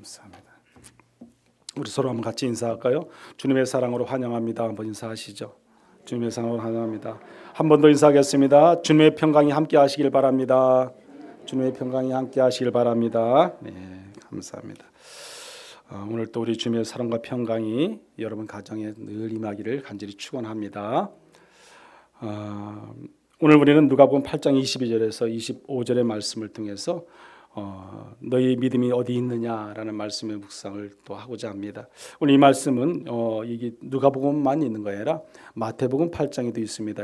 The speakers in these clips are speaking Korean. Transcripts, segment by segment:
감사합니다. 우리 서로 한번 같이 인사할까요? 주님의 사랑으로 환영합니다. 한번 인사하시죠. 주님의 사랑으로 환영합니다. 한 번 더 인사하겠습니다. 주님의 평강이 함께 하시길 바랍니다. 주님의 평강이 함께 하시길 바랍니다. 네, 감사합니다. 오늘 또 우리 주님의 사랑과 평강이 여러분 가정에 늘 임하기를 간절히 축원합니다. 오늘 우리는 누가복음 8장 22절에서 25절의 말씀을 통해서 너희 믿음이 어디 있느냐라는 말씀의 묵상을 또 하고자 합니다. 오늘 이 말씀은 이게 누가복음만 있는 거 아니라 마태복음 8장에도 있습니다.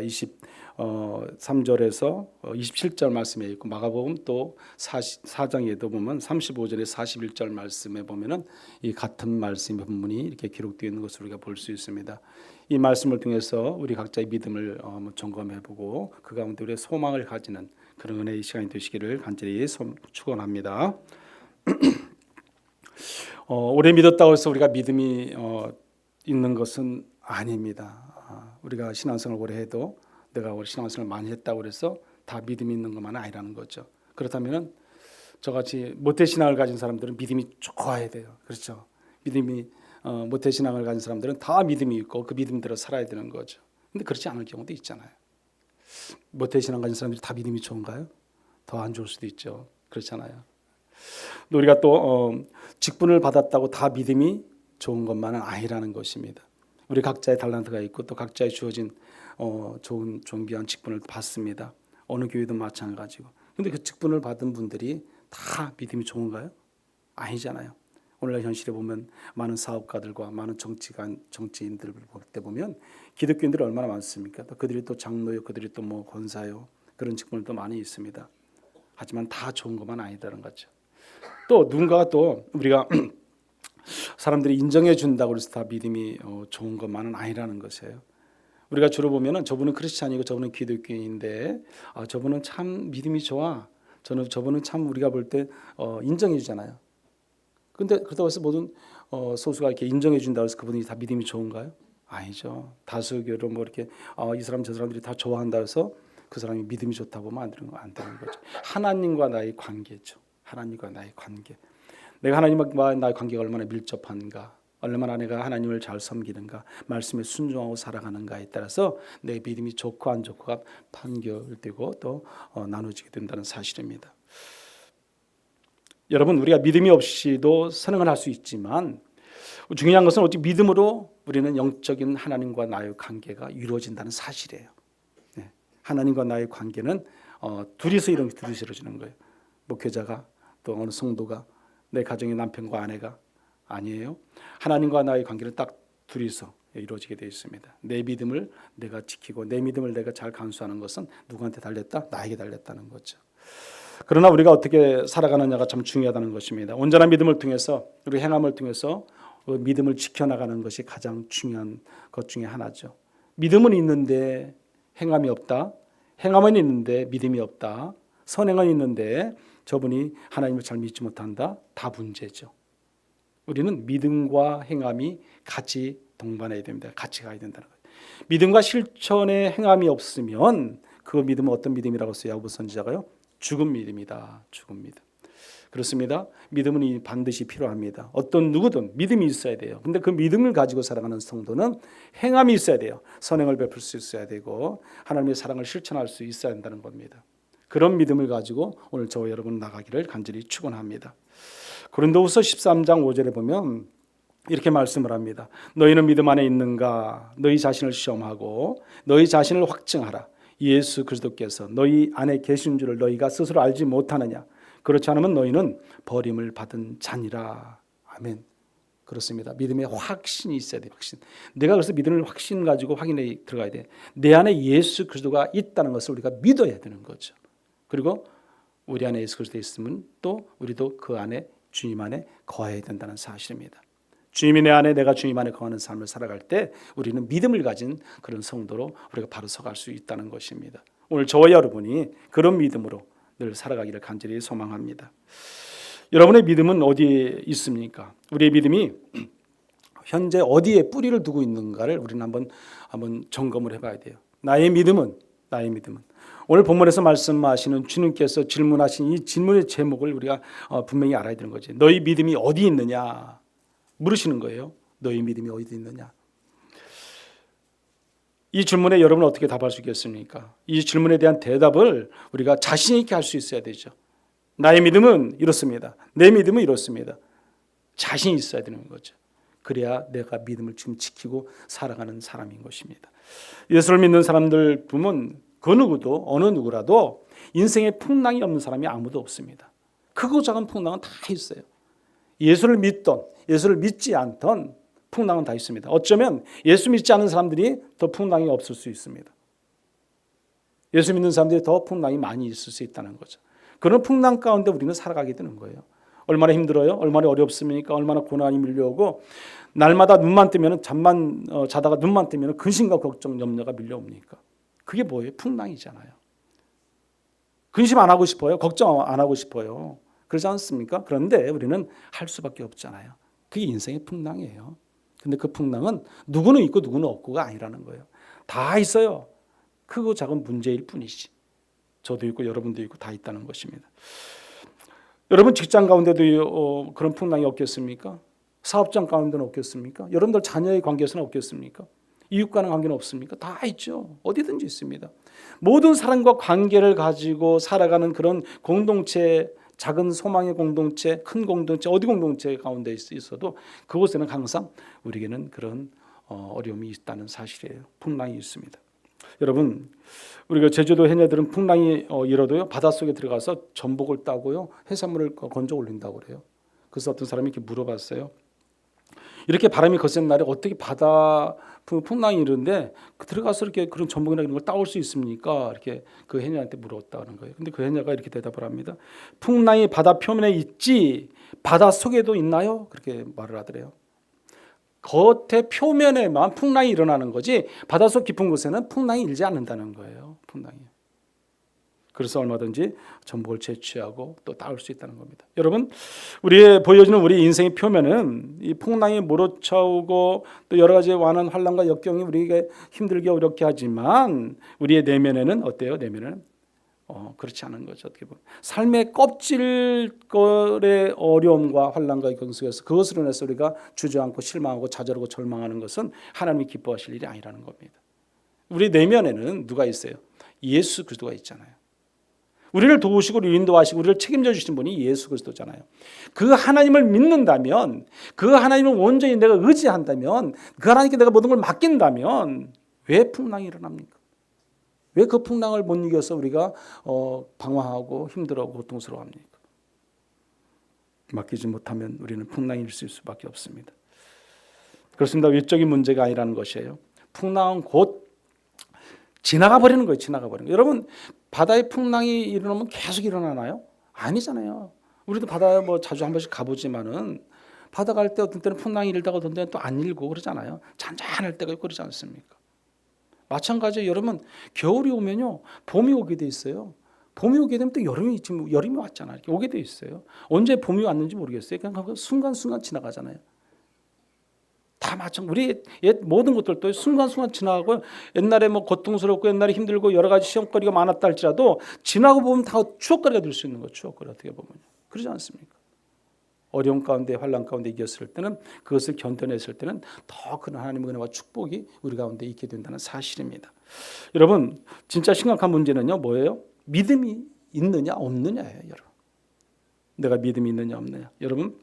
23절에서 27절 말씀에 있고 마가복음 또 4장에도 보면 35절에 41절 말씀에 보면은 이 같은 말씀의 본문이 이렇게 기록되어 있는 것을 우리가 볼 수 있습니다. 이 말씀을 통해서 우리 각자의 믿음을 점검해보고 그 가운데 우리의 소망을 가지는 그런 은혜의 시간이 되시기를 간절히 축원합니다. 오래 믿었다고 해서 우리가 믿음이 있는 것은 아닙니다. 우리가 신앙생활을 오래 해도 내가 오래 신앙생활을 많이 했다고 해서 다 믿음이 있는 것만은 아니라는 거죠. 그렇다면 저같이 모태 신앙을 가진 사람들은 믿음이 좋아야 돼요. 그렇죠? 믿음이 모태 신앙을 가진 사람들은 다 믿음이 있고 그 믿음대로 살아야 되는 거죠. 근데 그렇지 않을 경우도 있잖아요. 모태 신앙 가진 사람들이 다 믿음이 좋은가요? 더 안 좋을 수도 있죠. 그렇잖아요. 우리가 또 직분을 받았다고 다 믿음이 좋은 것만은 아니라는 것입니다. 우리 각자의 달란트가 있고 또 각자의 주어진 좋은 존귀한 직분을 받습니다. 어느 교회도 마찬가지고. 근데 그 직분을 받은 분들이 다 믿음이 좋은가요? 아니잖아요. 오늘날 현실에 보면 많은 사업가들과 많은 정치인들을 볼 때 보면 기독교인들이 얼마나 많습니까? 또 그들이 또 장로요, 그들이 또 뭐 권사요, 그런 직분도 많이 있습니다. 하지만 다 좋은 것만 아니다는 거죠. 또 누군가가 또 우리가 사람들이 인정해 준다고 해서 다 믿음이 좋은 것만은 아니라는 것이에요. 우리가 주로 보면은 저분은 크리스찬이고 저분은 기독교인인데 저분은 참 믿음이 좋아. 저분은 참 우리가 볼 때 인정해 주잖아요. 근데 그렇다고 해서 모든 소수가 이렇게 인정해 준다고 해서 그분이 다 믿음이 좋은가요? 아니죠. 다수교로 뭐 이렇게 이 사람 저 사람들이 다 좋아한다 해서 그 사람이 믿음이 좋다고 보면 안 되는 거죠. 하나님과 나의 관계죠. 하나님과 나의 관계. 내가 하나님과 나의 관계가 얼마나 밀접한가, 얼마나 내가 하나님을 잘 섬기는가, 말씀에 순종하고 살아가는가에 따라서 내 믿음이 좋고 안 좋고가 판결되고 또 나눠지게 된다는 사실입니다. 여러분, 우리가 믿음이 없이도 선행을 할 수 있지만 중요한 것은 오직 믿음으로 우리는 영적인 하나님과 나의 관계가 이루어진다는 사실이에요. 네. 하나님과 나의 관계는 둘이서 이루어지는 거예요. 목회자가 또 어느 성도가 내 가정의 남편과 아내가 아니에요. 하나님과 나의 관계는 딱 둘이서 이루어지게 되어 있습니다. 내 믿음을 내가 지키고 내 믿음을 내가 잘 간수하는 것은 누구한테 달렸다? 나에게 달렸다는 거죠. 그러나 우리가 어떻게 살아가느냐가 참 중요하다는 것입니다. 온전한 믿음을 통해서 우리 행함을 통해서 믿음을 지켜나가는 것이 가장 중요한 것 중에 하나죠. 믿음은 있는데 행함이 없다. 행함은 있는데 믿음이 없다. 선행은 있는데 저분이 하나님을 잘 믿지 못한다. 다 문제죠. 우리는 믿음과 행함이 같이 동반해야 됩니다. 같이 가야 된다는 거예요. 믿음과 실천의 행함이 없으면 그 믿음은 어떤 믿음이라고 써요? 야고보 선지자가요? 죽은 믿음이다. 죽은 믿음. 그렇습니다. 믿음은 반드시 필요합니다. 어떤 누구든 믿음이 있어야 돼요. 근데 그 믿음을 가지고 살아가는 성도는 행함이 있어야 돼요. 선행을 베풀 수 있어야 되고 하나님의 사랑을 실천할 수 있어야 한다는 겁니다. 그런 믿음을 가지고 오늘 저와 여러분 나가기를 간절히 축원합니다. 고린도후서 13장 5절에 보면 이렇게 말씀을 합니다. 너희는 믿음 안에 있는가? 너희 자신을 시험하고 너희 자신을 확증하라. 예수 그리스도께서 너희 안에 계신 줄을 너희가 스스로 알지 못하느냐? 그렇지 않으면 너희는 버림을 받은 자니라. 아멘. 그렇습니다. 믿음에 확신이 있어야 돼. 확신. 내가 그래서 믿음을 확신 가지고 확인에 들어가야 돼. 내 안에 예수 그리스도가 있다는 것을 우리가 믿어야 되는 거죠. 그리고 우리 안에 예수 그리스도 있으면 또 우리도 그 안에 주님 안에 거해야 된다는 사실입니다. 주님이 내 안에 내가 주님 안에 거하는 삶을 살아갈 때 우리는 믿음을 가진 그런 성도로 우리가 바로 서갈 수 있다는 것입니다. 오늘 저와 여러분이 그런 믿음으로 늘 살아가기를 간절히 소망합니다. 여러분의 믿음은 어디에 있습니까? 우리의 믿음이 현재 어디에 뿌리를 두고 있는가를 우리는 한번 점검을 해봐야 돼요. 나의 믿음은 오늘 본문에서 말씀하시는 주님께서 질문하신 이 질문의 제목을 우리가 분명히 알아야 되는 거지. 너희 믿음이 어디 있느냐 물으시는 거예요. 너희 믿음이 어디 있느냐. 이 질문에 여러분은 어떻게 답할 수 있겠습니까? 이 질문에 대한 대답을 우리가 자신 있게 할 수 있어야 되죠. 나의 믿음은 이렇습니다. 내 믿음은 이렇습니다. 자신 있어야 되는 거죠. 그래야 내가 믿음을 지금 지키고 살아가는 사람인 것입니다. 예수를 믿는 사람들 보면 그 누구도 어느 누구라도 인생에 풍랑이 없는 사람이 아무도 없습니다. 크고 작은 풍랑은 다 있어요. 예수를 믿던 예수를 믿지 않던 풍랑은 다 있습니다. 어쩌면 예수 믿지 않는 사람들이 더 풍랑이 없을 수 있습니다. 예수 믿는 사람들이 더 풍랑이 많이 있을 수 있다는 거죠. 그런 풍랑 가운데 우리는 살아가게 되는 거예요. 얼마나 힘들어요? 얼마나 어렵습니까? 얼마나 고난이 밀려오고 날마다 눈만 뜨면 잠만 자다가 눈만 뜨면 근심과 걱정, 염려가 밀려옵니까? 그게 뭐예요? 풍랑이잖아요. 근심 안 하고 싶어요? 걱정 안 하고 싶어요? 그러지 않습니까? 그런데 우리는 할 수밖에 없잖아요. 그게 인생의 풍랑이에요. 근데 그 풍랑은 누구는 있고 누구는 없고가 아니라는 거예요. 다 있어요. 크고 작은 문제일 뿐이지. 저도 있고 여러분도 있고 다 있다는 것입니다. 여러분 직장 가운데도 그런 풍랑이 없겠습니까? 사업장 가운데는 없겠습니까? 여러분들 자녀의 관계에서는 없겠습니까? 이웃과는 관계는 없습니까? 다 있죠. 어디든지 있습니다. 모든 사람과 관계를 가지고 살아가는 그런 공동체, 작은 소망의 공동체, 큰 공동체, 어디 공동체 가운데 있어도 그곳에는 항상 우리에게는 그런 어려움이 있다는 사실이에요. 풍랑이 있습니다. 여러분, 우리가 제주도 해녀들은 풍랑이 일어도요 바닷속에 들어가서 전복을 따고요 해산물을 건져 올린다고 그래요. 그래서 어떤 사람이 이렇게 물어봤어요. 이렇게 바람이 거센 날에 어떻게 바다 풍랑이 이런데 들어가서 이렇게 그런 전복이나 이런 걸 따올 수 있습니까? 이렇게 그 해녀한테 물었다는 거예요. 근데 그 해녀가 이렇게 대답을 합니다. 풍랑이 바다 표면에 있지 바다 속에도 있나요? 그렇게 말을 하더래요. 겉의 표면에만 풍랑이 일어나는 거지 바닷속 깊은 곳에는 풍랑이 일지 않는다는 거예요. 풍랑이. 그래서 얼마든지 전복을 채취하고 또 따올 수 있다는 겁니다. 여러분, 우리의 보여지는 우리 인생의 표면은 이 풍랑이 몰아차오고 또 여러 가지 완한 환난과 역경이 우리에게 힘들게 어렵게 하지만 우리의 내면에는 어때요? 내면에는 그렇지 않은 거죠. 어떻게 보면 삶의 껍질거의 어려움과 환난과 역경 속에서 그것으로 인해서 우리가 주저앉고 실망하고 좌절하고 절망하는 것은 하나님이 기뻐하실 일이 아니라는 겁니다. 우리 내면에는 누가 있어요? 예수 그리스도가 있잖아요. 우리를 도우시고 인도하시고 우리를 책임져 주신 분이 예수 그리스도잖아요. 그 하나님을 믿는다면, 그 하나님을 온전히 내가 의지한다면, 그 하나님께 내가 모든 걸 맡긴다면 왜 풍랑이 일어납니까? 왜 그 풍랑을 못 이겨서 우리가 방황하고 힘들어하고 고통스러워합니까? 맡기지 못하면 우리는 풍랑이 있을 수밖에 없습니다. 그렇습니다. 외적인 문제가 아니라는 것이에요. 풍랑은 곧 지나가 버리는 거예요. 지나가 버리는 거예요. 여러분, 바다에 풍랑이 일어나면 계속 일어나나요? 아니잖아요. 우리도 바다에 자주 한 번씩 가보지만은 바다 갈 때 어떤 때는 풍랑이 일다가 어떤 때는 또 안 일고 그러잖아요. 잔잔할 때가 있고 그러지 않습니까? 마찬가지예요. 여러분, 겨울이 오면요 봄이 오게 돼 있어요. 봄이 오게 되면 또 여름이 왔잖아요. 이렇게 오게 돼 있어요. 언제 봄이 왔는지 모르겠어요. 그냥 순간순간 지나가잖아요. 다 우리 모든 것들도 순간순간 지나가고 옛날에 고통스럽고 옛날에 힘들고 여러 가지 시험거리가 많았다 할지라도 지나고 보면 다 추억거리가 될 수 있는 거죠. 추억거리 어떻게 보면 그러지 않습니까? 어려움 가운데 환난 가운데 이겼을 때는 그것을 견뎌냈을 때는 더 큰 하나님의 은혜와 축복이 우리 가운데 있게 된다는 사실입니다. 여러분 진짜 심각한 문제는요 뭐예요? 믿음이 있느냐 없느냐예요. 여러분 내가 믿음이 있느냐 없느냐. 여러분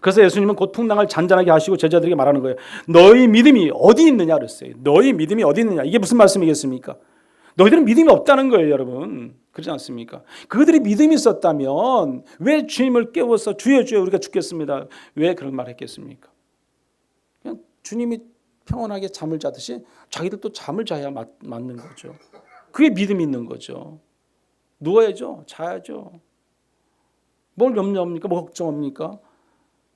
그래서 예수님은 곧 풍랑을 잔잔하게 하시고 제자들에게 말하는 거예요. 너희 믿음이 어디 있느냐 그랬어요. 너희 믿음이 어디 있느냐. 이게 무슨 말씀이겠습니까? 너희들은 믿음이 없다는 거예요, 여러분. 그렇지 않습니까? 그들이 믿음이 있었다면 왜 주님을 깨워서 주여 주여 우리가 죽겠습니다. 왜 그런 말을 했겠습니까? 그냥 주님이 평온하게 잠을 자듯이 자기들도 잠을 자야 맞는 거죠. 그게 믿음이 있는 거죠. 누워야죠. 자야죠. 뭘 염려합니까? 뭐 걱정합니까?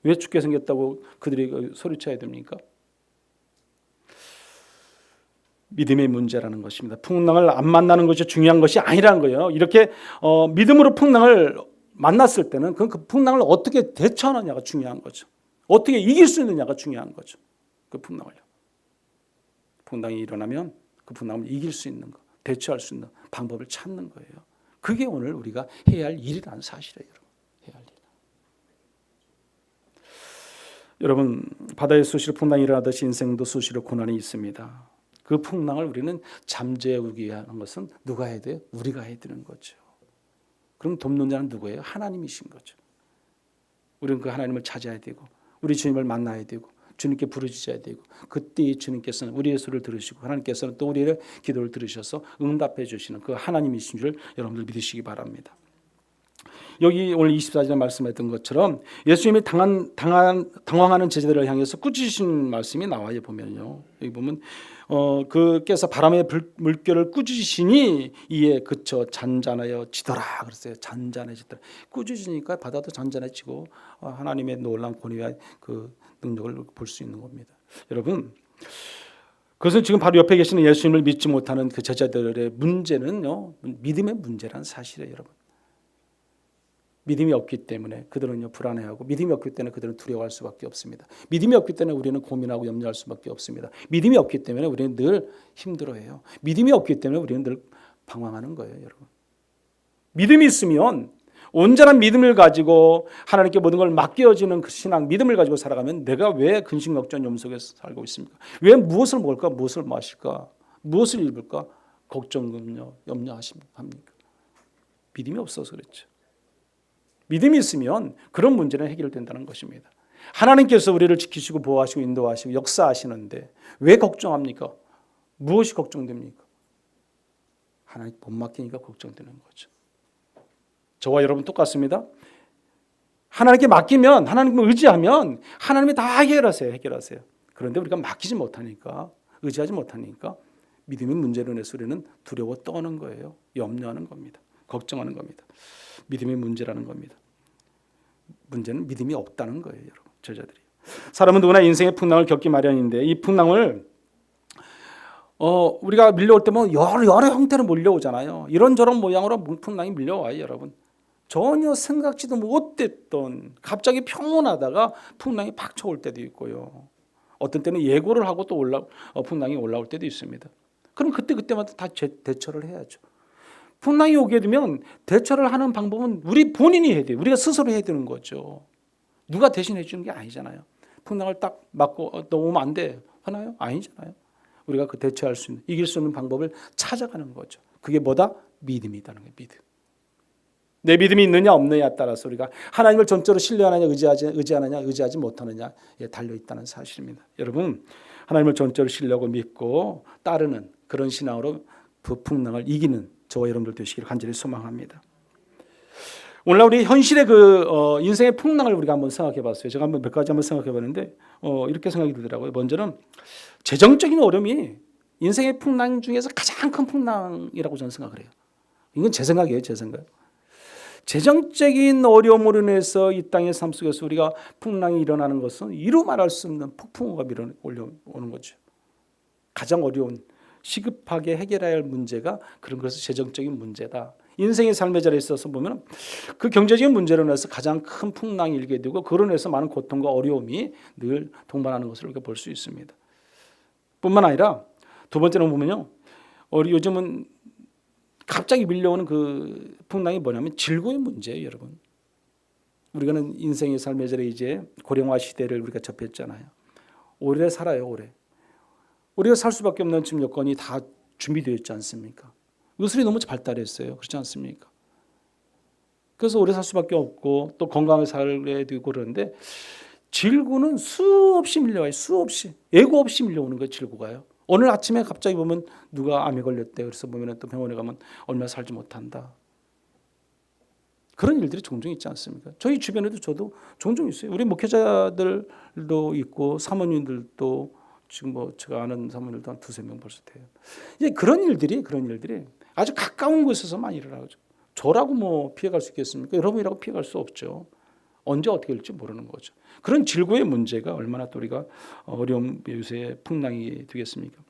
왜 죽게 생겼다고 그들이 소리쳐야 됩니까? 믿음의 문제라는 것입니다. 풍랑을 안 만나는 것이 중요한 것이 아니라는 거예요. 이렇게 믿음으로 풍랑을 만났을 때는 그 풍랑을 어떻게 대처하느냐가 중요한 거죠. 어떻게 이길 수 있느냐가 중요한 거죠. 그 풍랑을요. 풍랑이 일어나면 그 풍랑을 이길 수 있는 것. 대처할 수 있는 방법을 찾는 거예요. 그게 오늘 우리가 해야 할 일이라는 사실이에요. 해야 할 일. 여러분, 바다에 수시로 풍랑이 일어나듯이 인생도 수시로 고난이 있습니다. 그 풍랑을 우리는 잠재우기 위한 것은 누가 해야 돼요? 우리가 해야 되는 거죠. 그럼 돕는 자는 누구예요? 하나님이신 거죠. 우리는 그 하나님을 찾아야 되고 우리 주님을 만나야 되고 주님께 부르짖어야 되고 그때 주님께서는 우리의 소리를 들으시고 하나님께서는 또 우리의 기도를 들으셔서 응답해 주시는 그 하나님이신 줄 여러분들 믿으시기 바랍니다. 여기 오늘 24절에 말씀했던 것처럼 예수님이 당황하는 제자들을 향해서 꾸짖으신 말씀이 나와요. 보면요. 여기 보면 그께서 바람의 물결을 꾸짖으시니 이에 그쳐 잔잔하여 지더라 그랬어요. 잔잔해지더라. 꾸짖으니까 바다도 잔잔해지고 하나님의 놀라운 권위와 그 능력을 볼 수 있는 겁니다. 여러분, 그것은 지금 바로 옆에 계시는 예수님을 믿지 못하는 그 제자들의 문제는요, 믿음의 문제라는 사실이에요, 여러분. 믿음이 없기 때문에 그들은요 불안해하고 믿음이 없기 때문에 그들은 두려워할 수밖에 없습니다. 믿음이 없기 때문에 우리는 고민하고 염려할 수밖에 없습니다. 믿음이 없기 때문에 우리는 늘 힘들어해요. 믿음이 없기 때문에 우리는 늘 방황하는 거예요, 여러분. 믿음이 있으면 온전한 믿음을 가지고 하나님께 모든 걸 맡겨지는 그 신앙, 믿음을 가지고 살아가면 내가 왜 근심걱정 염려 속에 살고 있습니까? 왜 무엇을 먹을까, 무엇을 마실까, 무엇을 입을까 걱정, 염려합니까? 믿음이 없어서 그렇죠. 믿음이 있으면 그런 문제는 해결된다는 것입니다. 하나님께서 우리를 지키시고 보호하시고 인도하시고 역사하시는데 왜 걱정합니까? 무엇이 걱정됩니까? 하나님 못 맡기니까 걱정되는 거죠. 저와 여러분 똑같습니다. 하나님께 맡기면, 하나님을 의지하면 하나님이 다 해결하세요. 그런데 우리가 맡기지 못하니까, 의지하지 못하니까 믿음의 문제로 인해서 우리는 두려워 떠는 거예요. 염려하는 겁니다. 걱정하는 겁니다. 믿음의 문제라는 겁니다. 문제는 믿음이 없다는 거예요, 여러분. 저자들이. 사람은 누구나 인생의 풍랑을 겪기 마련인데 이 풍랑을 우리가 밀려올 때면 여러 형태로 몰려오잖아요. 이런저런 모양으로 풍랑이 밀려와요, 여러분. 전혀 생각지도 못했던 갑자기 평온하다가 풍랑이 팍 쳐올 때도 있고요. 어떤 때는 예고를 하고 또 풍랑이 올라올 때도 있습니다. 그럼 그때마다 다 대처를 해야죠. 풍랑이 오게 되면 대처를 하는 방법은 우리 본인이 해야 돼요. 우리가 스스로 해야 되는 거죠. 누가 대신해 주는 게 아니잖아요. 풍랑을 딱 맞고 넘으면 안 돼 하나요? 아니잖아요. 우리가 그 대처할 수 있는, 이길 수 있는 방법을 찾아가는 거죠. 그게 뭐다? 믿음이라는 거예요. 믿음. 내 믿음이 있느냐 없느냐에 따라서 우리가 하나님을 전적으로 신뢰하느냐 의지하지 못하느냐에 달려있다는 사실입니다. 여러분, 하나님을 전적으로 신뢰하고 믿고 따르는 그런 신앙으로 그 풍랑을 이기는 저와 여러분들 되시기를 간절히 소망합니다. 오늘 우리 현실의 인생의 풍랑을 우리가 한번 생각해 봤어요. 제가 몇 가지 한번 생각해 봤는데 이렇게 생각이 들더라고요. 먼저는 재정적인 어려움이 인생의 풍랑 중에서 가장 큰 풍랑이라고 저는 생각을 해요. 이건 제 생각이에요. 제 생각. 재정적인 어려움으로 인해서 이 땅의 삶 속에서 우리가 풍랑이 일어나는 것은 이루 말할 수 없는 폭풍우가 올라오는 거죠. 가장 어려운 시급하게 해결해야 할 문제가 그런 것은 재정적인 문제다. 인생의 삶의 자리에 있어서 보면 그 경제적인 문제로 인해서 가장 큰 풍랑이 일게 되고 그로 인해서 많은 고통과 어려움이 늘 동반하는 것을 우리가 볼 수 있습니다. 뿐만 아니라 두 번째로 보면요, 요즘은 갑자기 밀려오는 그 풍랑이 뭐냐면 질고의 문제예요, 여러분. 우리가는 인생의 삶의 자리에 이제 고령화 시대를 우리가 접했잖아요. 오래 살아요, 오래. 우리가 살 수밖에 없는 지금 여건이 다 준비되어 있지 않습니까? 의술이 너무 발달했어요. 그렇지 않습니까? 그래서 오래 살 수밖에 없고 또 건강하게 살아야 되고 그러는데 질고는 수없이 밀려와요. 수없이. 예고 없이 밀려오는 거예요. 질고가요. 오늘 아침에 갑자기 보면 누가 암에 걸렸대. 그래서 보면 또 병원에 가면 얼마 살지 못한다. 그런 일들이 종종 있지 않습니까? 저희 주변에도 저도 종종 있어요. 우리 목회자들도 있고 사모님들도 지금 제가 아는 사모님들도 한 두세 명 벌써 돼요. 이제 그런 일들이 아주 가까운 곳에서 많이 일어나죠. 저라고 피해갈 수 있겠습니까? 여러분이라고 피해갈 수 없죠. 언제 어떻게 될지 모르는 거죠. 그런 질고의 문제가 얼마나 또 우리가 어려움 요새 풍랑이 되겠습니까?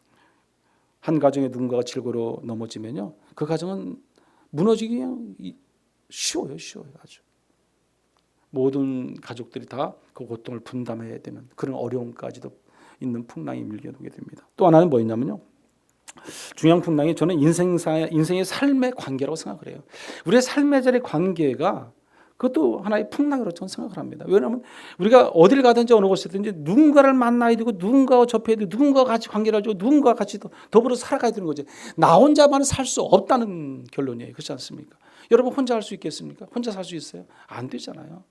한 가정에 누군가가 질고로 넘어지면요, 그 가정은 무너지기 그냥 쉬워요, 아주. 모든 가족들이 다 그 고통을 분담해야 되는 그런 어려움까지도 있는 풍랑이 밀려오게 됩니다. 또 하나는 뭐였냐면요, 중요한 풍랑이 저는 인생의 삶의 관계라고 생각을 해요. 우리의 삶의 자리 관계가 그것도 하나의 풍랑이라고 저는 생각을 합니다. 왜냐하면 우리가 어딜 가든지 어느 곳이든지 누군가를 만나야 되고 누군가와 접해야 되고 누군가와 같이 관계를 하고 누군가와 같이 더불어 살아가야 되는 거죠. 나 혼자만은 살 수 없다는 결론이에요. 그렇지 않습니까? 여러분 혼자 할 수 있겠습니까? 혼자 살 수 있어요? 안 되잖아요.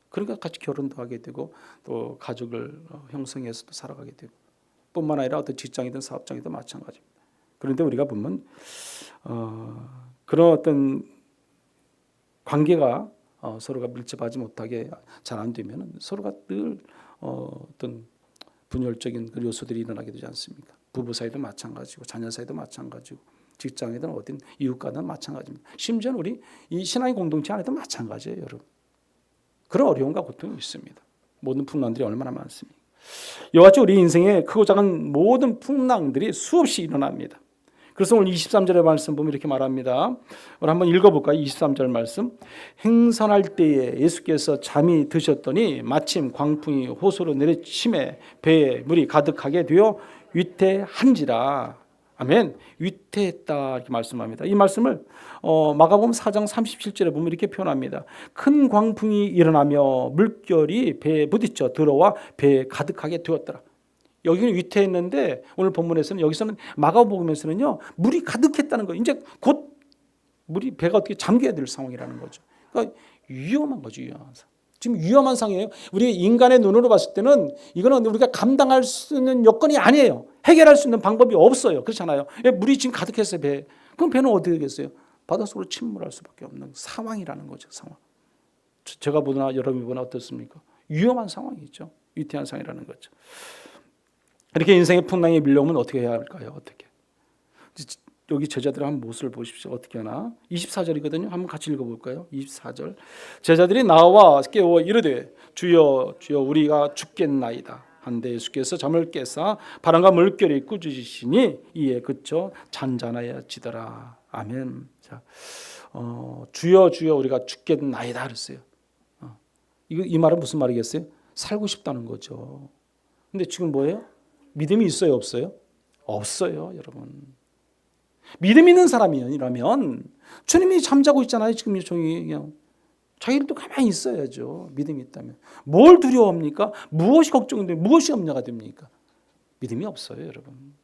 그러니까 같이 결혼도 하게 되고 또 가족을 형성해서 또 살아가게 되고 뿐만 아니라 어떤 직장이든 사업장이든 마찬가지입니다. 그런데 우리가 보면 그런 어떤 관계가 서로가 밀접하지 못하게 잘 안 되면 서로가 늘 어떤 분열적인 그 요소들이 일어나게 되지 않습니까? 부부 사이도 마찬가지고 자녀 사이도 마찬가지고 직장이든 어떤 이웃과는 마찬가지입니다. 심지어는 우리 이 신앙의 공동체 안에도 마찬가지예요, 여러분. 그런 어려움과 고통이 있습니다. 모든 풍랑들이 얼마나 많습니까? 이와 같이 우리 인생에 크고 작은 모든 풍랑들이 수없이 일어납니다. 그래서 오늘 23절의 말씀 보면 이렇게 말합니다. 우리 한번 읽어볼까요? 23절 말씀. 행선할 때에 예수께서 잠이 드셨더니 마침 광풍이 호수로 내리침에 배에 물이 가득하게 되어 위태한지라. 아멘. 위태했다 이렇게 말씀합니다. 이 말씀을 마가복음 4장 37절에 보면 이렇게 표현합니다. 큰 광풍이 일어나며 물결이 배에 부딪혀 들어와 배에 가득하게 되었더라. 여기는 위태했는데 오늘 본문에서는 여기서는 마가복음에서는요 물이 가득했다는 거예요. 이제 곧 물이 배가 어떻게 잠겨야 될 상황이라는 거죠. 그러니까 위험한 거죠. 위험한 상황. 지금 위험한 상황이에요. 우리 인간의 눈으로 봤을 때는 이거는 우리가 감당할 수 있는 여건이 아니에요. 해결할 수 있는 방법이 없어요. 그렇잖아요. 물이 지금 가득했어요. 배. 그럼 배는 어떻게 되겠어요? 바닷속으로 침몰할 수밖에 없는 상황이라는 거죠. 상황. 제가 보나 여러분이 보나 어떻습니까? 위험한 상황이죠. 위태한 상황이라는 거죠. 이렇게 인생의 풍랑에 밀려오면 어떻게 해야 할까요? 어떻게? 여기 제자들의 한 모습을 보십시오. 어떻게 하나? 24절이거든요. 한번 같이 읽어볼까요? 24절. 제자들이 나와 깨워 이르되 주여 주여 우리가 죽겠나이다. 한데 예수께서 잠을 깨사 바람과 물결이 꾸짖으시니 이에 그쳐 잔잔하여지더라. 아멘. 자, 주여 주여 우리가 죽겠나이다 그랬어요. 이 말은 무슨 말이겠어요? 살고 싶다는 거죠. 근데 지금 뭐예요? 믿음이 있어요, 없어요? 없어요, 여러분. 믿음 있는 사람이라면 주님이 잠자고 있잖아요. 지금 종이 그냥 자기들도 가만히 있어야죠. 믿음이 있다면. 뭘 두려워합니까? 무엇이 걱정인데 무엇이 염려가 됩니까? 믿음이 없어요, 여러분.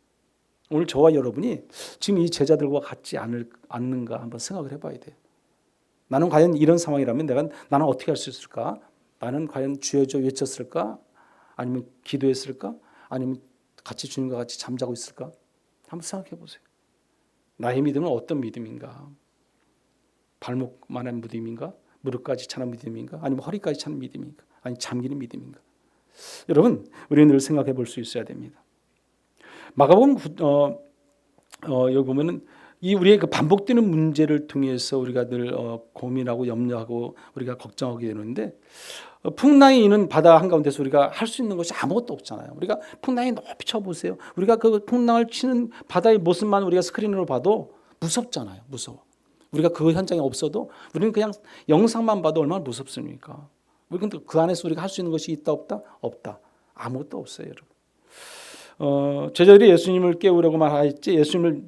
오늘 저와 여러분이 지금 이 제자들과 같지 않는가 한번 생각을 해봐야 돼요. 나는 과연 이런 상황이라면 나는 어떻게 할 수 있을까? 나는 과연 주여 주여 외쳤을까? 아니면 기도했을까? 아니면 같이 주님과 같이 잠자고 있을까? 한번 생각해 보세요. 나의 믿음은 어떤 믿음인가? 발목만한 믿음인가? 무릎까지 차는 믿음인가? 아니면 허리까지 차는 믿음인가? 아니면 잠기는 믿음인가? 여러분, 우리는 늘 생각해 볼 수 있어야 됩니다. 마가복음 여기 보면은 이 우리의 그 반복되는 문제를 통해서 우리가 늘 고민하고 염려하고 우리가 걱정하게 되는데 풍랑이 있는 바다 한가운데서 우리가 할 수 있는 것이 아무것도 없잖아요. 우리가 풍랑이 높이 쳐보세요. 우리가 그 풍랑을 치는 바다의 모습만 우리가 스크린으로 봐도 무섭잖아요. 무서워. 우리가 그 현장에 없어도 우리는 그냥 영상만 봐도 얼마나 무섭습니까? 우리는 그 안에서 우리가 할 수 있는 것이 있다 없다? 없다. 아무것도 없어요, 여러분. 제자들이 예수님을 깨우려고 말했지 예수님을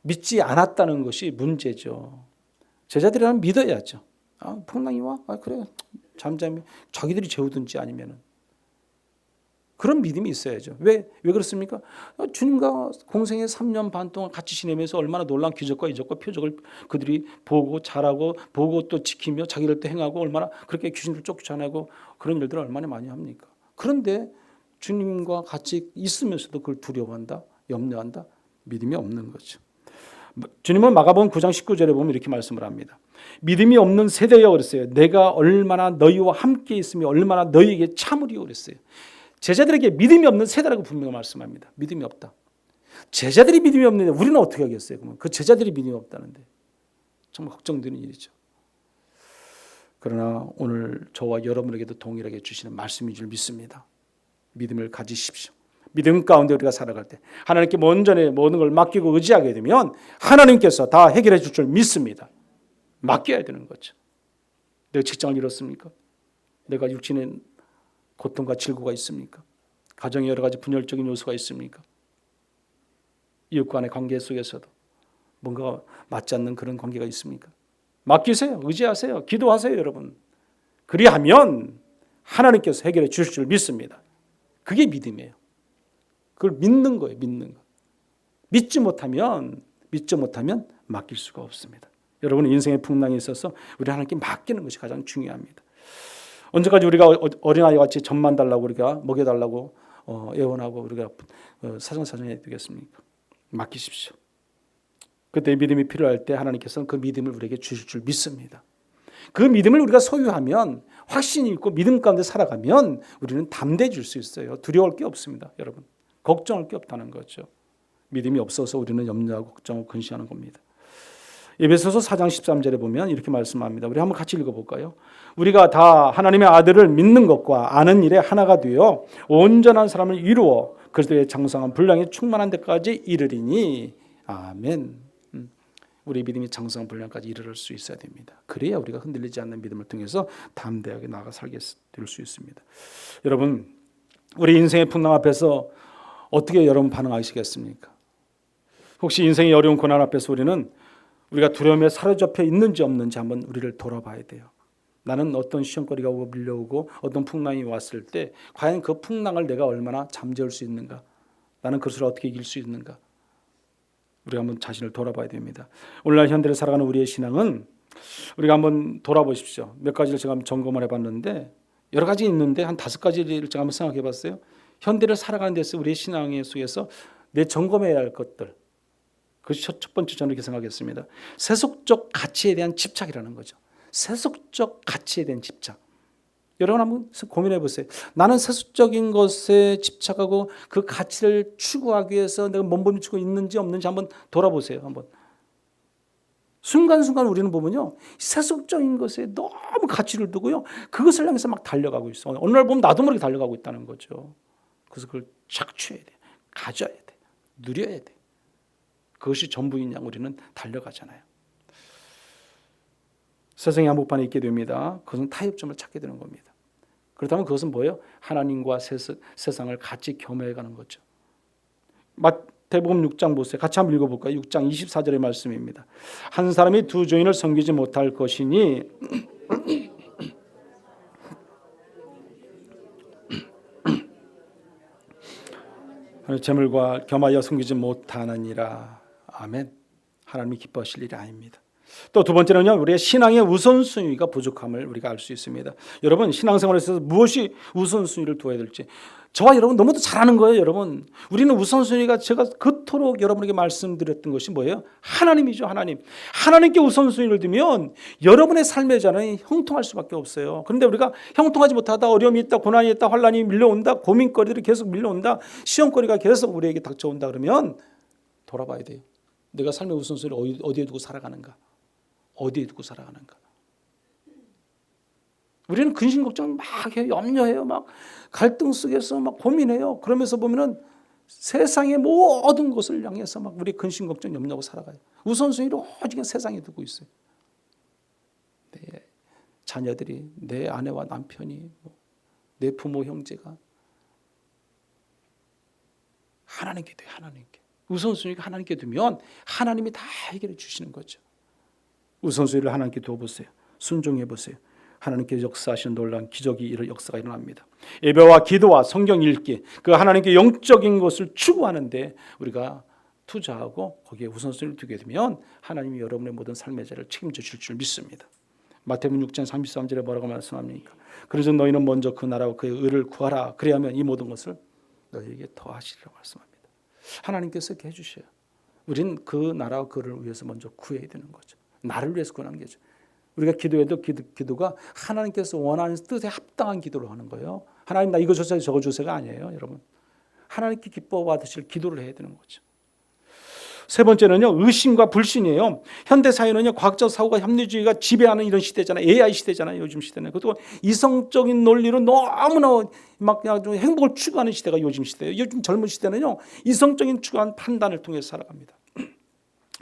믿지 않았다는 것이 문제죠. 제자들이라면 믿어야죠. 풍랑이 와? 그래. 잠잠히 자기들이 재우든지 아니면은 그런 믿음이 있어야죠. 왜 그렇습니까? 주님과 공생의 3년 반 동안 같이 지내면서 얼마나 놀라운 기적과 이적과 표적을 그들이 보고 잘하고 보고 또 지키며 자기를 또 행하고 얼마나 그렇게 귀신을 쫓아내고 그런 일들을 얼마나 많이 합니까? 그런데 주님과 같이 있으면서도 그걸 두려워한다, 염려한다, 믿음이 없는 거죠. 주님은 마가복음 9장 19절에 보면 이렇게 말씀을 합니다. 믿음이 없는 세대여 그랬어요. 내가 얼마나 너희와 함께 있으며 얼마나 너희에게 참으리요 그랬어요. 제자들에게 믿음이 없는 세대라고 분명히 말씀합니다. 믿음이 없다. 제자들이 믿음이 없는데 우리는 어떻게 하겠어요? 그러면 그 제자들이 믿음이 없다는데 정말 걱정되는 일이죠. 그러나 오늘 저와 여러분에게도 동일하게 주시는 말씀인 줄 믿습니다. 믿음을 가지십시오. 믿음 가운데 우리가 살아갈 때 하나님께 먼저 모든 걸 맡기고 의지하게 되면 하나님께서 다 해결해 줄 줄 믿습니다. 맡겨야 되는 거죠. 내가 직장을 잃었습니까? 내가 육신의 고통과 질고가 있습니까? 가정에 여러 가지 분열적인 요소가 있습니까? 이웃 간의 관계 속에서도 뭔가 맞지 않는 그런 관계가 있습니까? 맡기세요. 의지하세요. 기도하세요, 여러분. 그리하면 하나님께서 해결해 주실 줄 믿습니다. 그게 믿음이에요. 그걸 믿는 거예요. 믿는 거. 믿지 못하면 맡길 수가 없습니다. 여러분, 인생의 풍랑에 있어서 우리 하나님께 맡기는 것이 가장 중요합니다. 언제까지 우리가 어린아이 같이 젖만 달라고 우리가 먹여달라고 애원하고 우리가 사정사정해야 되겠습니까? 맡기십시오. 그때 믿음이 필요할 때 하나님께서는 그 믿음을 우리에게 주실 줄 믿습니다. 그 믿음을 우리가 소유하면, 확신이 있고 믿음 가운데 살아가면 우리는 담대해질 수 있어요. 두려울 게 없습니다. 여러분, 걱정할 게 없다는 거죠. 믿음이 없어서 우리는 염려하고 걱정하고 근심하는 겁니다. 에베소서 4장 13절에 보면 이렇게 말씀합니다. 우리 한번 같이 읽어볼까요? 우리가 다 하나님의 아들을 믿는 것과 아는 일에 하나가 되어 온전한 사람을 이루어 그리스도의 장성한 분량이 충만한 데까지 이르리니 아멘. 우리 믿음이 장성한 분량까지 이르를 수 있어야 됩니다. 그래야 우리가 흔들리지 않는 믿음을 통해서 담대하게 나아가 살게 될 수 있습니다. 여러분, 우리 인생의 풍랑 앞에서 어떻게 여러분 반응하시겠습니까? 혹시 인생의 어려운 고난 앞에서 우리가 두려움에 사로잡혀 있는지 없는지 한번 우리를 돌아봐야 돼요. 나는 어떤 시험거리가 오고 밀려오고 어떤 풍랑이 왔을 때 과연 그 풍랑을 내가 얼마나 잠재울 수 있는가? 나는 그것을 어떻게 이길 수 있는가? 우리가 한번 자신을 돌아봐야 됩니다. 오늘날 현대를 살아가는 우리의 신앙은 우리가 한번 돌아보십시오. 몇 가지를 제가 한번 점검을 해봤는데 여러 가지 있는데 한 5가지를 제가 한번 생각해 봤어요. 현대를 살아가는 데서 우리의 신앙의 속에서 내 점검해야 할 것들. 그것이 첫 번째 저는 이렇게 생각했습니다. 세속적 가치에 대한 집착이라는 거죠. 세속적 가치에 대한 집착. 여러분 한번 고민해 보세요. 나는 세속적인 것에 집착하고 그 가치를 추구하기 위해서 내가 몸부림치고 있는지 없는지 한번 돌아보세요. 한번. 순간순간 우리는 보면요, 세속적인 것에 너무 가치를 두고요, 그것을 향해서 막 달려가고 있어. 어느 날 보면 나도 모르게 달려가고 있다는 거죠. 그래서 그걸 착취해야 돼, 가져야 돼, 누려야 돼. 그것이 전부인 양 우리는 달려가잖아요. 세상의 한복판에 있게 됩니다. 그것은 타협점을 찾게 되는 겁니다. 그렇다면 그것은 뭐예요? 하나님과 세상을 같이 겸해가는 거죠. 마태복음 6장 보세요. 같이 한번 읽어볼까요? 6장 24절의 말씀입니다. 한 사람이 두 주인을 섬기지 못할 것이니 재물과 겸하여 섬기지 못하느니라. 아멘. 하나님이 기뻐하실 일이 아닙니다. 또 두 번째는요, 우리의 신앙의 우선순위가 부족함을 우리가 알 수 있습니다. 여러분, 신앙생활에서 무엇이 우선순위를 두어야 될지 저와 여러분 너무도 잘 아는 거예요. 여러분, 우리는 우선순위가 제가 그토록 여러분에게 말씀드렸던 것이 뭐예요? 하나님이죠. 하나님께 우선순위를 두면 여러분의 삶의 자는 형통할 수밖에 없어요. 그런데 우리가 형통하지 못하다, 어려움이 있다, 고난이 있다, 환난이 밀려온다, 고민거리들이 계속 밀려온다, 시험거리가 계속 우리에게 닥쳐온다 그러면 돌아봐야 돼요. 내가 삶의 우선순위를 어디에 두고 살아가는가? 어디에 두고 살아가는가? 우리는 근심 걱정 막 해요. 염려해요. 막 갈등 속에서 막 고민해요. 그러면서 보면은 세상의 모든 것을 향해서 막 우리 근심 걱정 염려하고 살아가요. 우선순위를 오직 세상에 두고 있어요. 내 자녀들이, 내 아내와 남편이, 내 부모 형제가 하나님께 돼요. 하나님께. 우선순위가 하나님께 두면 하나님이 다 해결해 주시는 거죠. 우선순위를 하나님께 두어보세요. 순종해 보세요. 하나님께 역사하시는 놀라운 기적이 역사가 일어납니다. 예배와 기도와 성경 읽기, 그 하나님께 영적인 것을 추구하는데 우리가 투자하고 거기에 우선순위를 두게 되면 하나님이 여러분의 모든 삶의 자를 책임져 주실 줄 믿습니다. 마태복음 6장 33절에 뭐라고 말씀합니까? 그래서 너희는 먼저 그 나라와 그의 의를 구하라. 그래야면 이 모든 것을 너희에게 더하시리라고 말씀합니다. 하나님께서 이렇게 해주셔요. 우린 그 나라와 그를 위해서 먼저 구해야 되는 거죠. 나를 위해서 구하는 거죠. 우리가 기도해도 기도가 하나님께서 원하는 뜻에 합당한 기도를 하는 거예요. 하나님 나 이거 주세요 저거 주세요가 아니에요. 여러분, 하나님께 기뻐 받으실 기도를 해야 되는 거죠. 세 번째는요, 의심과 불신이에요. 현대 사회는요, 과학적 사고가 합리주의가 지배하는 이런 시대잖아요. AI 시대잖아요. 요즘 시대는. 그리고 이성적인 논리로 너무나 막 그냥 좀 행복을 추구하는 시대가 요즘 시대예요. 요즘 젊은 시대는요, 이성적인 추구한 판단을 통해서 살아갑니다.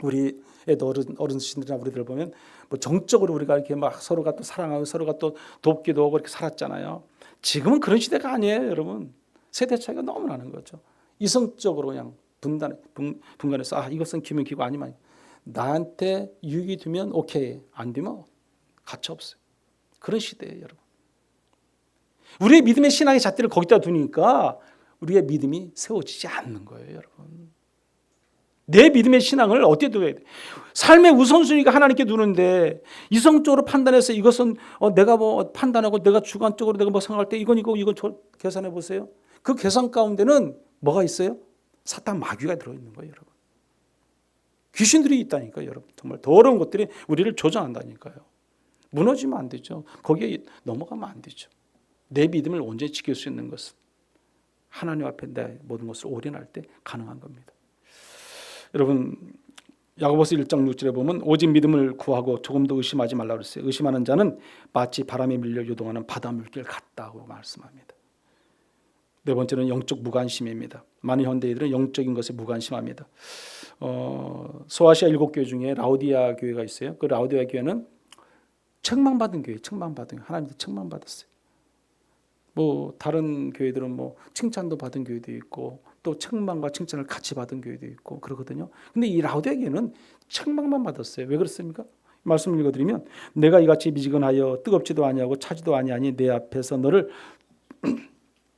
우리 어른신들이나 우리들 보면 뭐 정적으로 우리가 이렇게 막 서로가 또 사랑하고 서로가 또 돕기도 하고 이렇게 살았잖아요. 지금은 그런 시대가 아니에요, 여러분. 세대 차이가 너무 나는 거죠. 이성적으로 그냥 분간해서 이것은 기면 기고 아니면 나한테 유익이 되면 오케이, 안 되면 가치 없어요. 그런 시대예요, 여러분. 우리의 믿음의 신앙의 잣대를 거기다 두니까 우리의 믿음이 세워지지 않는 거예요, 여러분. 내 믿음의 신앙을 어디에 두어야 돼? 삶의 우선순위가 하나님께 두는데 이성적으로 판단해서 이것은 내가 뭐 판단하고 내가 주관적으로 내가 뭐 생각할 때 이건 계산해 보세요. 그 계산 가운데는 뭐가 있어요? 사탄 마귀가 들어있는 거예요, 여러분. 귀신들이 있다니까요, 여러분. 정말 더러운 것들이 우리를 조장한다니까요. 무너지면 안 되죠. 거기에 넘어가면 안 되죠. 내 믿음을 온전히 지킬 수 있는 것은 하나님 앞에 내 모든 것을 올인할 때 가능한 겁니다. 여러분, 야고보서 1장 6절에 보면 오직 믿음을 구하고 조금 더 의심하지 말라고 그랬어요. 의심하는 자는 마치 바람에 밀려 요동하는 바다 물길 같다고 말씀합니다. 네 번째는 영적 무관심입니다. 많은 현대인들은 영적인 것에 무관심합니다. 소아시아 7교회 중에 라오디아 교회가 있어요. 그 라오디아 교회는 책망받은 교회, 하나님한테 책망받았어요. 뭐 다른 교회들은 뭐 칭찬도 받은 교회도 있고 또 책망과 칭찬을 같이 받은 교회도 있고 그러거든요. 근데 이 라오디아 교회는 책망만 받았어요. 왜 그렇습니까? 말씀 읽어드리면 내가 이같이 미지근하여 뜨겁지도 아니하고 차지도 아니하니 내 앞에서 너를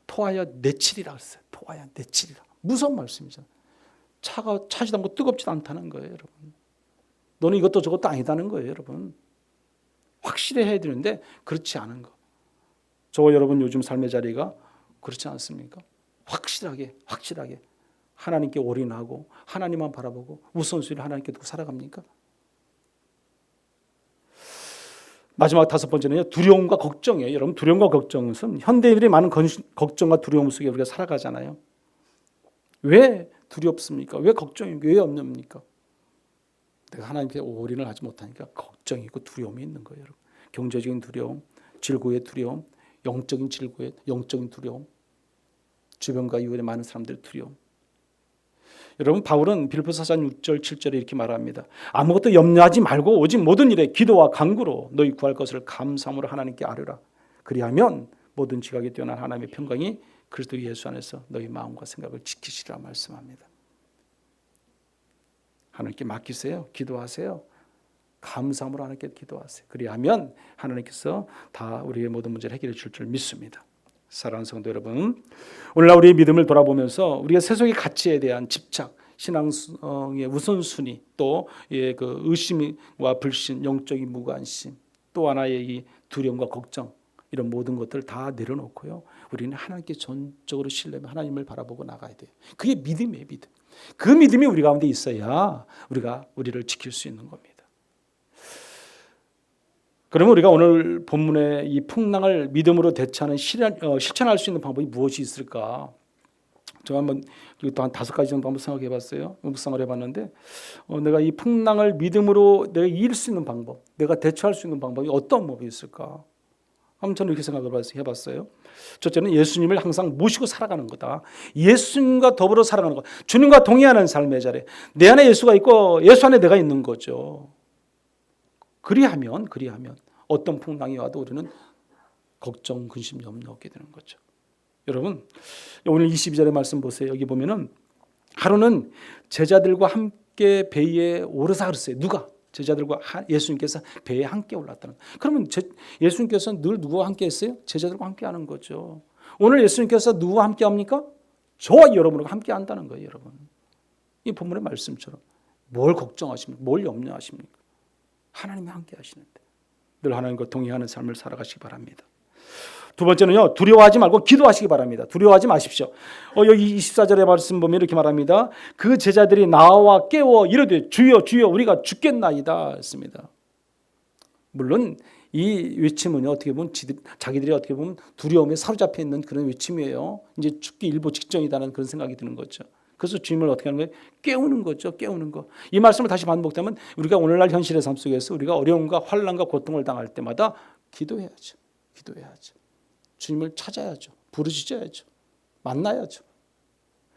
토하여 내치리라 그랬어요. 토하여 내치리라. 무서운 말씀이죠. 차지도 않고 뜨겁지도 않다는 거예요, 여러분. 너는 이것도 저것도 아니다는 거예요, 여러분. 확실히 해야 되는데 그렇지 않은 거. 저와 여러분 요즘 삶의 자리가 그렇지 않습니까? 확실하게 하나님께 올인하고 하나님만 바라보고 우선순위를 하나님께 두고 살아갑니까? 마지막 5번째는요, 두려움과 걱정이에요. 여러분, 두려움과 걱정은 현대인들이 많은 걱정과 두려움 속에 우리가 살아가잖아요. 왜 두렵습니까? 왜 걱정입니까? 왜 없습니까? 내가 하나님께 올인을 하지 못하니까 걱정이 있고 두려움이 있는 거예요, 여러분. 경제적인 두려움, 질고의 두려움, 영적인 질고의 영적인 두려움, 주변과 이웃의 많은 사람들의 두려움. 여러분, 바울은 빌립보서 4장 6절 7절에 이렇게 말합니다. 아무것도 염려하지 말고 오직 모든 일에 기도와 간구로 너희 구할 것을 감사함으로 하나님께 아뢰라. 그리하면 모든 지각에 뛰어난 하나님의 평강이 그리스도 예수 안에서 너희 마음과 생각을 지키시리라 말씀합니다. 하나님께 맡기세요. 기도하세요. 감사함으로 하나님께 기도하세요. 그리하면 하나님께서 다 우리의 모든 문제를 해결해 줄 줄 믿습니다. 사랑하는 성도 여러분, 오늘날 우리의 믿음을 돌아보면서 우리가 세속의 가치에 대한 집착, 신앙의 우선순위, 또 그 의심과 불신, 영적인 무관심, 또 하나의 이 두려움과 걱정, 이런 모든 것들을 다 내려놓고요, 우리는 하나님께 전적으로 신뢰하며 하나님을 바라보고 나가야 돼요. 그게 믿음이에요, 믿음. 그 믿음이 우리 가운데 있어야 우리가 우리를 지킬 수 있는 겁니다. 그러면 우리가 오늘 본문의 이 풍랑을 믿음으로 대처하는 실천할 수 있는 방법이 무엇이 있을까? 제가 한번 또 한 5가지 정도 한번 생각해 봤어요. 묵상을 해봤는데 내가 이 풍랑을 믿음으로 내가 이길 수 있는 방법, 내가 대처할 수 있는 방법이 어떤 방법이 있을까? 한번 저는 이렇게 생각을 해봤어요. 첫째는 예수님을 항상 모시고 살아가는 거다. 예수님과 더불어 살아가는 것, 주님과 동의하는 삶의 자리. 내 안에 예수가 있고 예수 안에 내가 있는 거죠. 그리하면 어떤 풍랑이 와도 우리는 걱정, 근심, 염려 없게 되는 거죠. 여러분, 오늘 22절의 말씀 보세요. 여기 보면은 하루는 제자들과 함께 배에 오르사 그랬어요. 누가? 제자들과 예수님께서 배에 함께 올랐다는. 그러면 예수님께서 늘 누구와 함께 했어요? 제자들과 함께 하는 거죠. 오늘 예수님께서 누구와 함께 합니까? 저와 여러분과 함께 한다는 거예요, 여러분. 이 본문의 말씀처럼. 뭘 걱정하십니까? 뭘 염려하십니까? 하나님이 함께 하시는데 늘 하나님과 동의하는 삶을 살아가시기 바랍니다. 두 번째는요, 두려워하지 말고 기도하시기 바랍니다. 두려워하지 마십시오. 여기 24절의 말씀 보면 이렇게 말합니다. 그 제자들이 나와 깨워 이르되 주여 주여 우리가 죽겠나이다 했습니다. 물론 이 외침은요, 어떻게 보면 자기들이 어떻게 보면 두려움에 사로잡혀 있는 그런 외침이에요. 이제 죽기 일보 직전이다는 그런 생각이 드는 거죠. 그래서 주님을 어떻게 하는 거예요? 깨우는 거죠. 깨우는 거. 이 말씀을 다시 반복하면 우리가 오늘날 현실의 삶 속에서 우리가 어려움과 환난과 고통을 당할 때마다 기도해야죠. 주님을 찾아야죠. 부르짖어야죠. 만나야죠.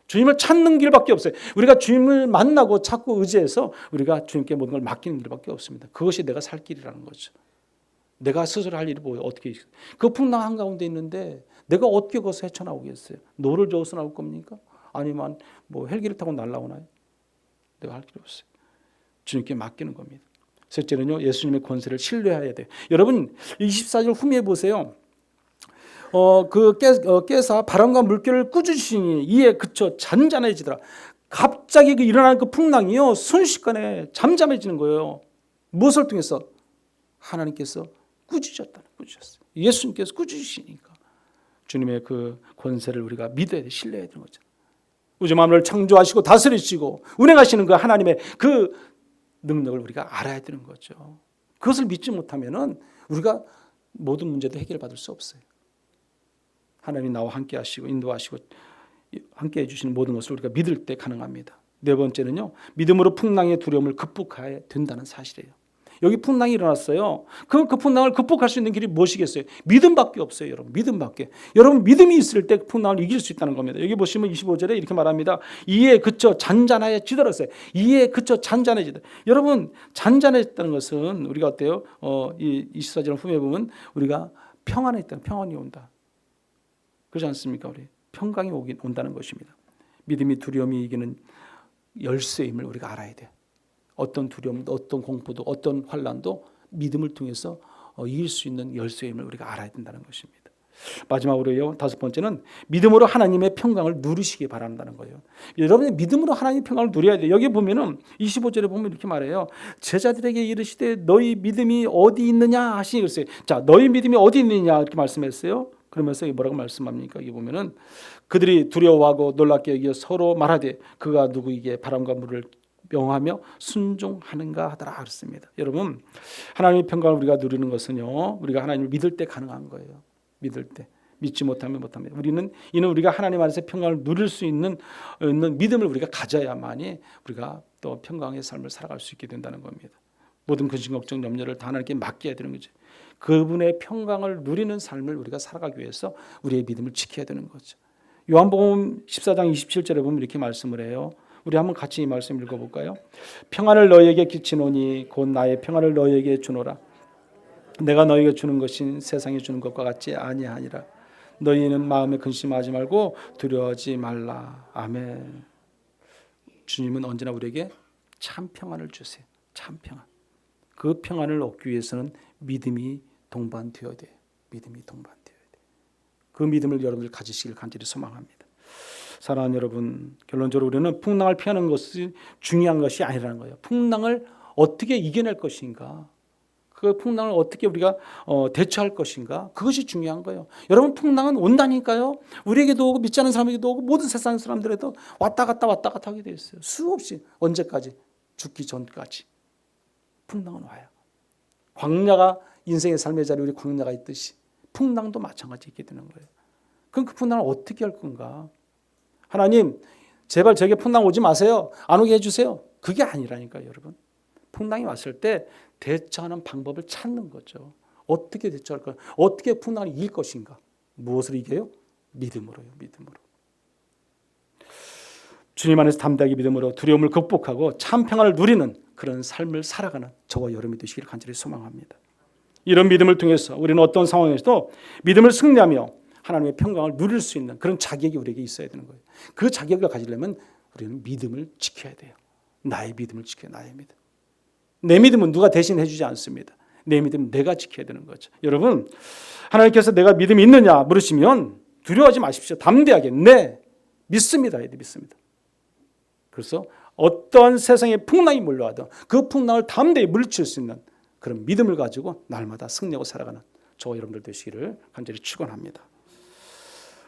주님을 찾는 길밖에 없어요. 우리가 주님을 만나고 찾고 의지해서 우리가 주님께 모든 걸 맡기는 길밖에 없습니다. 그것이 내가 살 길이라는 거죠. 내가 스스로 할 일이 뭐예요? 어떻게 그 풍랑 한가운데 있는데 내가 어떻게 거기서 헤쳐나오겠어요? 노를 저어서 나올 겁니까? 아니면 뭐 헬기를 타고 날아오나요? 내가 할 필요 없어요. 주님께 맡기는 겁니다. 셋째는요, 예수님의 권세를 신뢰해야 돼요. 여러분 24절 후미에 보세요. 깨사 바람과 물결을 꾸짖으시니 이에 그쳐 잔잔해지더라. 갑자기 일어나는 그 풍랑이요, 순식간에 잠잠해지는 거예요. 무엇을 통해서? 하나님께서 꾸짖었어요. 예수님께서 꾸짖으시니까. 주님의 그 권세를 우리가 믿어야 돼, 신뢰해야 되는 거죠. 우주 만물을 창조하시고 다스리시고 운행하시는 그 하나님의 그 능력을 우리가 알아야 되는 거죠. 그것을 믿지 못하면은 우리가 모든 문제도 해결받을 수 없어요. 하나님이 나와 함께 하시고 인도하시고 함께 해주시는 모든 것을 우리가 믿을 때 가능합니다. 네 번째는요, 믿음으로 풍랑의 두려움을 극복해야 된다는 사실이에요. 여기 풍랑이 일어났어요. 그럼 그 풍랑을 극복할 수 있는 길이 무엇이겠어요? 믿음밖에 없어요, 여러분. 믿음밖에. 여러분 믿음이 있을 때 풍랑을 이길 수 있다는 겁니다. 여기 보시면 25절에 이렇게 말합니다. 이에 그쳐 잔잔해지더라어요. 이에 그쳐 잔잔해지더라. 여러분 잔잔해졌다는 것은 우리가 어때요? 이 24절 후에 보면 우리가 평안에 있다, 평안이 온다. 그렇지 않습니까? 우리 평강이 온다는 것입니다. 믿음이 두려움이 이기는 열쇠임을 우리가 알아야 돼요. 어떤 두려움도, 어떤 공포도, 어떤 환난도 믿음을 통해서 이길 수 있는 열쇠임을 우리가 알아야 된다는 것입니다. 마지막으로요, 다섯 번째는 믿음으로 하나님의 평강을 누리시기 바란다는 거예요. 여러분이 믿음으로 하나님의 평강을 누려야 돼요. 여기 보면은 25절에 보면 이렇게 말해요. 제자들에게 이르시되 너희 믿음이 어디 있느냐 하시니 그랬어요. 자, 너희 믿음이 어디 있느냐 이렇게 말씀했어요. 그러면서 뭐라고 말씀합니까? 여기 보면은 그들이 두려워하고 놀랍게 여겨 서로 말하되 그가 누구에게 바람과 물을 명하며 순종하는가 하더라 그랬습니다. 여러분 하나님의 평강을 우리가 누리는 것은요, 우리가 하나님을 믿을 때 가능한 거예요. 믿을 때. 믿지 못하면 못합니다. 이는 우리가 하나님 안에서 평강을 누릴 수 있는 믿음을 우리가 가져야만이 우리가 또 평강의 삶을 살아갈 수 있게 된다는 겁니다. 모든 근심 걱정 염려를 다 하나님께 맡겨야 되는 거죠. 그분의 평강을 누리는 삶을 우리가 살아가기 위해서 우리의 믿음을 지켜야 되는 거죠. 요한복음 14장 27절에 보면 이렇게 말씀을 해요. 우리 한번 같이 이 말씀 읽어볼까요? 평안을 너희에게 끼치노니 곧 나의 평안을 너희에게 주노라. 내가 너희에게 주는 것인 세상이 주는 것과 같지 아니하니라. 너희는 마음에 근심하지 말고 두려워하지 말라. 아멘. 주님은 언제나 우리에게 참 평안을 주세요. 참 평안. 그 평안을 얻기 위해서는 믿음이 동반되어야 돼요. 믿음이 동반되어야 돼요. 그 믿음을 여러분들 가지시길 간절히 소망합니다. 사랑하는 여러분, 결론적으로 우리는 풍랑을 피하는 것이 중요한 것이 아니라는 거예요. 풍랑을 어떻게 이겨낼 것인가, 그 풍랑을 어떻게 우리가 대처할 것인가, 그것이 중요한 거예요. 여러분 풍랑은 온다니까요. 우리에게도 오고 믿지 않는 사람에게도 오고 모든 세상 사람들에도 왔다 갔다 하게 돼 있어요. 수없이. 언제까지? 죽기 전까지 풍랑은 와요. 광야가 인생의 삶의 자리에 우리 광야가 있듯이 풍랑도 마찬가지 있게 되는 거예요. 그럼 그 풍랑을 어떻게 할 건가? 하나님 제발 저에게 풍랑 오지 마세요. 안 오게 해주세요. 그게 아니라니까요, 여러분. 풍랑이 왔을 때 대처하는 방법을 찾는 거죠. 어떻게 대처할까? 어떻게 풍랑을 이길 것인가? 무엇을 이겨요? 믿음으로요. 믿음으로. 주님 안에서 담대하게 믿음으로 두려움을 극복하고 참 평안을 누리는 그런 삶을 살아가는 저와 여러분이 되시기를 간절히 소망합니다. 이런 믿음을 통해서 우리는 어떤 상황에서도 믿음을 승리하며 하나님의 평강을 누릴 수 있는 그런 자격이 우리에게 있어야 되는 거예요. 그 자격을 가지려면 우리는 믿음을 지켜야 돼요. 나의 믿음을 지켜야 나의 믿음. 내 믿음은 누가 대신 해주지 않습니다. 내 믿음은 내가 지켜야 되는 거죠. 여러분 하나님께서 내가 믿음이 있느냐 물으시면 두려워하지 마십시오. 담대하게 네 믿습니다. 믿습니다. 그래서 어떠한 세상의 풍랑이 몰려와도 그 풍랑을 담대히 물리칠 수 있는 그런 믿음을 가지고 날마다 승리하고 살아가는 저와 여러분들 되시기를 간절히 축원합니다.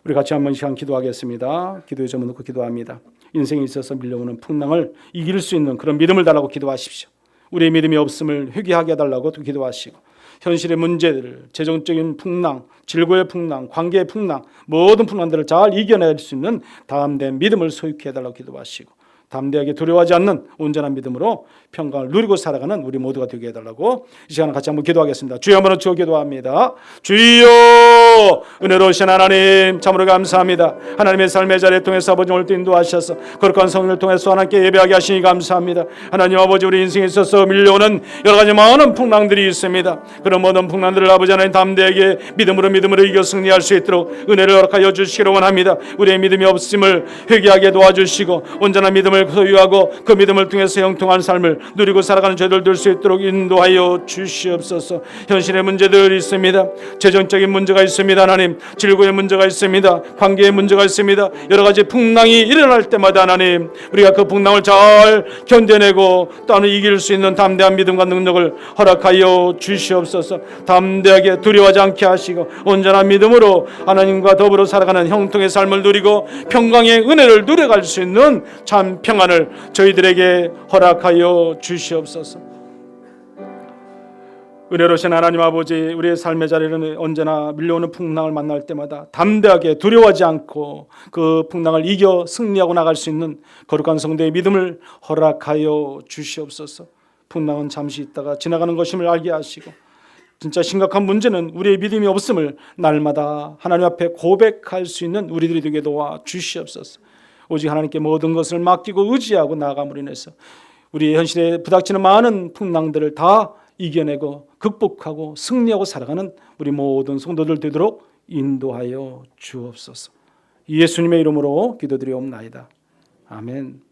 우리 같이 한번 시간 기도하겠습니다. 기도에 저문놓고 기도합니다. 인생에 있어서 밀려오는 풍랑을 이길 수 있는 그런 믿음을 달라고 기도하십시오. 우리의 믿음이 없음을 회개하게 해달라고 또 기도하시고 현실의 문제들, 재정적인 풍랑, 질고의 풍랑, 관계의 풍랑 모든 풍랑들을 잘 이겨낼 수 있는 담대한 믿음을 소유케 해달라고 기도하시고 담대하게 두려워하지 않는 온전한 믿음으로 평강을 누리고 살아가는 우리 모두가 되게 해달라고 이 시간에 같이 한번 기도하겠습니다. 주여 한번 주 기도합니다. 주여 은혜로우신 하나님 참으로 감사합니다. 하나님의 삶의 자리에 통해서 아버지 오늘도 인도하셔서 거룩한 성령을 통해서 하나님께 예배하게 하시니 감사합니다. 하나님 아버지 우리 인생에 있어서 밀려오는 여러 가지 많은 풍랑들이 있습니다. 그런 모든 풍랑들을 아버지 하나님 담대하게 믿음으로 이겨 승리할 수 있도록 은혜를 허락하여 주시기를 원합니다. 우리의 믿음이 없음을 회개하게 도와주시고 온전한 믿음을 소유하고 그 믿음을 통해서 형통한 삶을 누리고 살아가는 저희들 될 수 있도록 인도하여 주시옵소서. 현실의 문제들이 있습니다. 재정적인 문제가 있습니다. 하나님 질고의 문제가 있습니다. 관계의 문제가 있습니다. 여러 가지 풍랑이 일어날 때마다 하나님 우리가 그 풍랑을 잘 견뎌내고 또는 이길 수 있는 담대한 믿음과 능력을 허락하여 주시옵소서. 담대하게 두려워하지 않게 하시고 온전한 믿음으로 하나님과 더불어 살아가는 형통의 삶을 누리고 평강의 은혜를 누려갈 수 있는 참 평안을 저희들에게 허락하여 주시옵소서. 은혜로우신 하나님 아버지 우리의 삶의 자리는 언제나 밀려오는 풍랑을 만날 때마다 담대하게 두려워하지 않고 그 풍랑을 이겨 승리하고 나갈 수 있는 거룩한 성도의 믿음을 허락하여 주시옵소서. 풍랑은 잠시 있다가 지나가는 것임을 알게 하시고 진짜 심각한 문제는 우리의 믿음이 없음을 날마다 하나님 앞에 고백할 수 있는 우리들이 되게 도와 주시옵소서. 오직 하나님께 모든 것을 맡기고 의지하고 나아감으로 인해서 우리의 현실에 부닥치는 많은 풍랑들을 다 이겨내고 극복하고 승리하고 살아가는 우리 모든 성도들 되도록 인도하여 주옵소서. 예수님의 이름으로 기도드리옵나이다. 아멘.